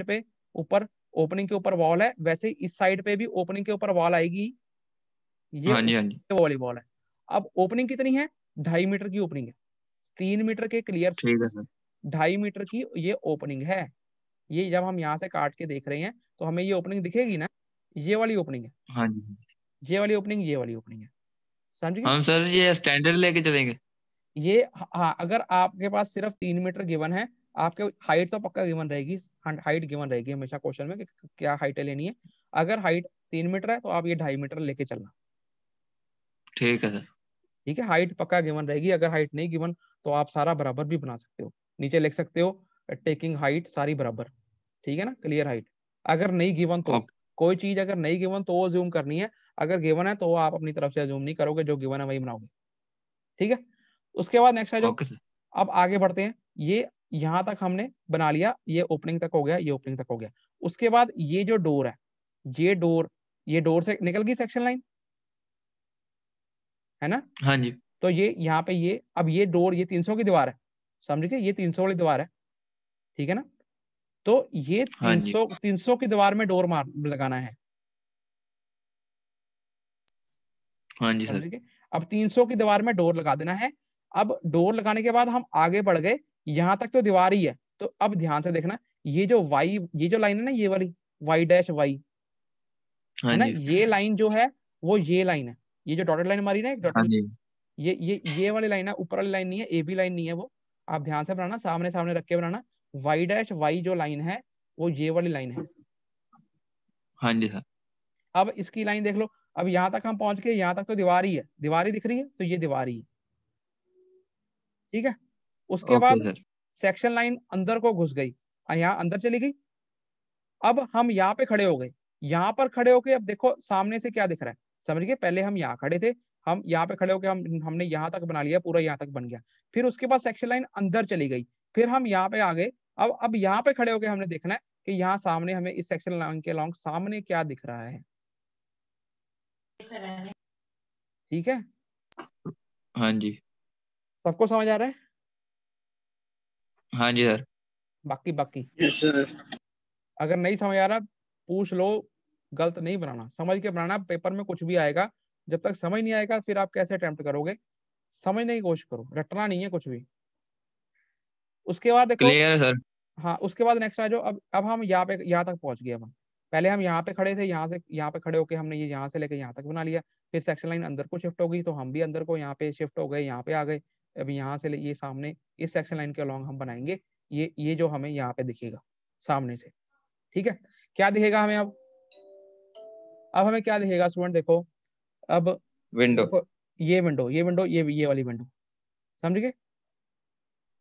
पे ऊपर ओपनिंग के ऊपर वॉल है, वैसे ही इस साइड पे भी ओपनिंग के ऊपर वॉल आएगी, ये हाँ जी, हाँ जी। वाली वॉल है। अब ओपनिंग कितनी है, 2.5 मीटर की ओपनिंग है, 3 मीटर के क्लियर, ठीक है सर। 2.5 मीटर की ये ओपनिंग है। ये जब हम यहाँ से काट के देख रहे हैं तो हमें ये ओपनिंग दिखेगी ना, ये वाली ओपनिंग है, हाँ जी। ये वाली ओपनिंग, ये वाली ओपनिंग है, समझ गए। हम सर ये स्टैंडर्ड लेके चलेंगे? ये हाँ, अगर आपके पास सिर्फ 3 मीटर गिवन है, आपके हाइट तो पक्का गिवन रहेगी, हाइट गिवन रहेगी हमेशा क्वेश्चन में कि क्या हाइट लेनी है। अगर हाइट 3 मीटर है तो आप ये 2.5 मीटर लेके चलना। ठीक है सर। ठीक है, हाइट पक्का गिवन रहेगी। अगर हाइट नहीं गिवन तो आप सारा बराबर भी बना सकते हो, नीचे लिख सकते हो टेकिंग हाइट सारी बराबर, ठीक है ना, क्लियर हाइट। अगर नहीं गिवन तो, ओके। कोई चीज अगर नहीं गिवन तो वो जूम करनी है, अगर गिवन है तो वो आप अपनी तरफ से जूम नहीं करोगे, जो गिवन है वही बनाओगे। ठीक है, उसके बाद नेक्स्ट है जो, ओके सर। अब आगे बढ़ते हैं। ये यहां तक हमने बना लिया, ये ओपनिंग तक हो गया, ये ओपनिंग तक हो गया। उसके बाद ये जो डोर है, ये डोर, ये डोर से निकल गई सेक्शन लाइन, है ना। हाँ जी। तो ये यहाँ पे ये, अब ये डोर, ये 300 की दीवार है, समझ गए, ये 300 वाली दीवार है, ठीक है ना। तो ये हाँ जी। 300 की दीवार में डोर मार लगाना है, हाँ जी समझ सर। गए। अब 300 की दीवार में डोर लगा देना है। अब डोर लगाने के बाद हम आगे बढ़ गए, यहां तक तो दीवार ही है। तो अब ध्यान से देखना, ये जो वाई, ये जो लाइन है ना, ये वाली वाई डैश वाई, हाँ है ना, जी। ये लाइन जो है वो ये लाइन है, ये जो डॉटेड लाइन हमारी ना, एक हाँ डॉटेड, जी। ये वाली लाइन है, ऊपर वाली लाइन नहीं है, ए बी लाइन नहीं है वो। आप ध्यान से बनाना, सामने सामने रख के बनाना। वाई डैश वाई जो लाइन है वो ये वाली लाइन है। हाँ जी सर। अब इसकी लाइन देख लो, अब यहाँ तक हम पहुंच गए, यहाँ तक तो दीवार ही है, दीवार ही दिख रही है, तो ये दीवार ही है, ठीक है। उसके ओके बाद सर। सेक्शन लाइन अंदर को घुस गई, यहाँ अंदर चली गई। अब हम यहाँ पे खड़े हो गए, यहाँ पर खड़े होके अब देखो सामने से क्या दिख रहा है, समझ गए। पहले हम यहाँ खड़े थे, हम यहाँ पे खड़े होके हमने यहाँ तक बना लिया, पूरा यहाँ तक बन गया। फिर उसके बाद सेक्शन लाइन अंदर चली गई, फिर हम यहाँ पे आ गए। अब यहाँ पे खड़े होके हमने देखना है कि यहाँ सामने हमें इस सेक्शन लाइन के अलॉन्ग सामने क्या दिख रहा है, ठीक है। हाँ जी। सबको समझ आ रहा है। हाँ जी सर। बाकी बाकी यस सर। अगर नहीं समझ आ रहा पूछ लो, गलत नहीं बनाना, समझ के बनाना, पेपर में कुछ भी आएगा। जब तक समझ नहीं आएगा फिर आप कैसे अटेम्प्ट करोगे, समझने की कोशिश करो, रटना नहीं है कुछ भी। उसके बाद देखो, क्लियर है सर। हाँ उसके बाद नेक्स्ट आ जाओ। अब हम यहाँ पे, यहाँ तक पहुंच गए। अब हम पहले हम यहाँ पे खड़े थे, यहाँ से यहाँ पे खड़े होके हमने ये यहाँ से लेके यहाँ तक बना लिया। फिर सेक्शन लाइन अंदर को शिफ्ट हो गई, तो हम भी अंदर को यहाँ पे शिफ्ट हो गए, यहाँ पे आ गए। अब यहाँ से ये सामने इस सेक्शन लाइन के अलॉन्ग हम बनाएंगे, ये जो हमें यहाँ पे दिखेगा सामने से, ठीक है। क्या दिखेगा हमें अब हमें क्या दिखेगा स्टूडेंट, देखो। अब विंडो। देखो, ये विंडो, ये विंडो, ये वाली विंडो, समझ गए।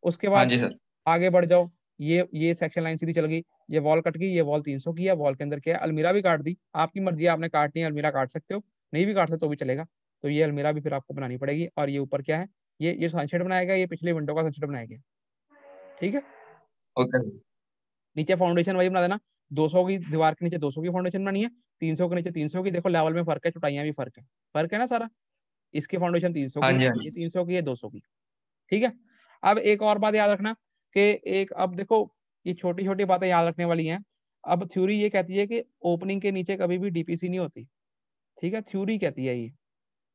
उसके हाँ बाद जी सर। आगे बढ़ जाओ, ये सेक्शन लाइन सीधी चल गई, ये वॉल कट गई, ये वॉल 300 की है, वॉल के अंदर क्या है, अलमीरा भी काट दी। आपकी मर्जी है, आपने काटनी है अलमीरा काट सकते हो, नहीं भी काट सकते तो भी चलेगा। तो ये अलमीरा भी फिर आपको बनानी पड़ेगी। और ये ऊपर क्या है, ये सनशेड बनाया गया, ये पिछले विंडो का सनशेड बनाया गया, ठीक है। Okay sir. नीचे फाउंडेशन वही बना देना, 200 की दीवार के नीचे 200 की फाउंडेशन बनानी है, 300 के नीचे 300 की। देखो लेवल में फर्क है, चौटाइयां भी फर्क है ना सारा। इसकी फाउंडेशन 300 हाँ की, जी, हाँ ये जी। 300 की, ये 200 की, ठीक है। अब एक और बात याद रखना कि एक, अब देखो ये छोटी छोटी बातें याद रखने वाली हैं। अब थ्योरी ये कहती है कि ओपनिंग के नीचे कभी भी डीपीसी नहीं होती, ठीक है, थ्योरी कहती है ये,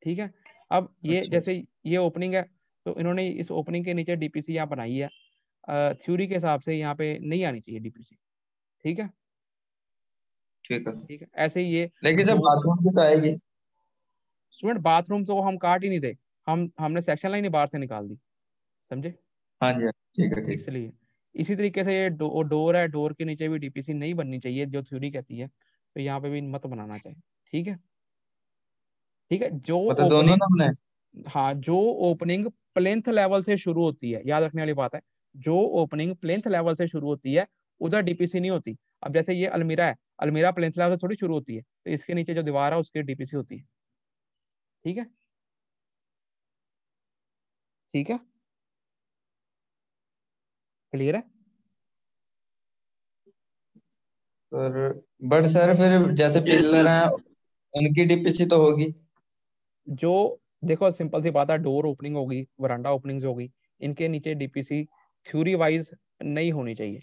ठीक है। अब ये अच्छा। जैसे ये ओपनिंग है, तो इन्होंने इस ओपनिंग के नीचे डीपीसी यहाँ बनाई है, थ्योरी के हिसाब से यहाँ पे नहीं आनी चाहिए डीपीसी, ठीक है। ठीक है सर। ठीक है, ऐसे ही ये लेकिन सर दो, बाथरूम भी तो आएगी। स्टूडेंट बाथरूम तो हम काट ही नहीं थे, हमने सेक्शन लाइन ही बाहर से निकाल दी, समझे, हाँ जी, हाँ। ठीक है, ठीक। इसलिए। इसी तरीके से ये डोर है, डोर के नीचे भी डीपीसी नहीं बननी चाहिए, जो थ्योरी कहती है, तो यहाँ पे भी मत बनाना चाहिए, ठीक है। ठीक है, जो मतलब दोनों ओपनिंग, ना बनाए। हाँ जो ओपनिंग प्लेंथ लेवल से शुरू होती है, याद रखने वाली बात है, जो ओपनिंग प्लेंथ लेवल से शुरू होती है उधर डीपीसी नहीं होती। अब जैसे ये अलमीरा है, अलमीरा प्लेंथ लेवल से थोड़ी शुरू होती है, तो इसके नीचे जो दीवार है उसकी डीपीसी होती है, ठीक है, ठीक है, क्लियर है। पर बट सर फिर जैसे यस पिलर सर। हैं उनकी डीपीसी तो होगी। जो देखो सिंपल सी बात है, डोर ओपनिंग होगी, वरांडा ओपनिंग्स होगी, इनके नीचे डीपीसी थ्योरी वाइज नहीं होनी चाहिए,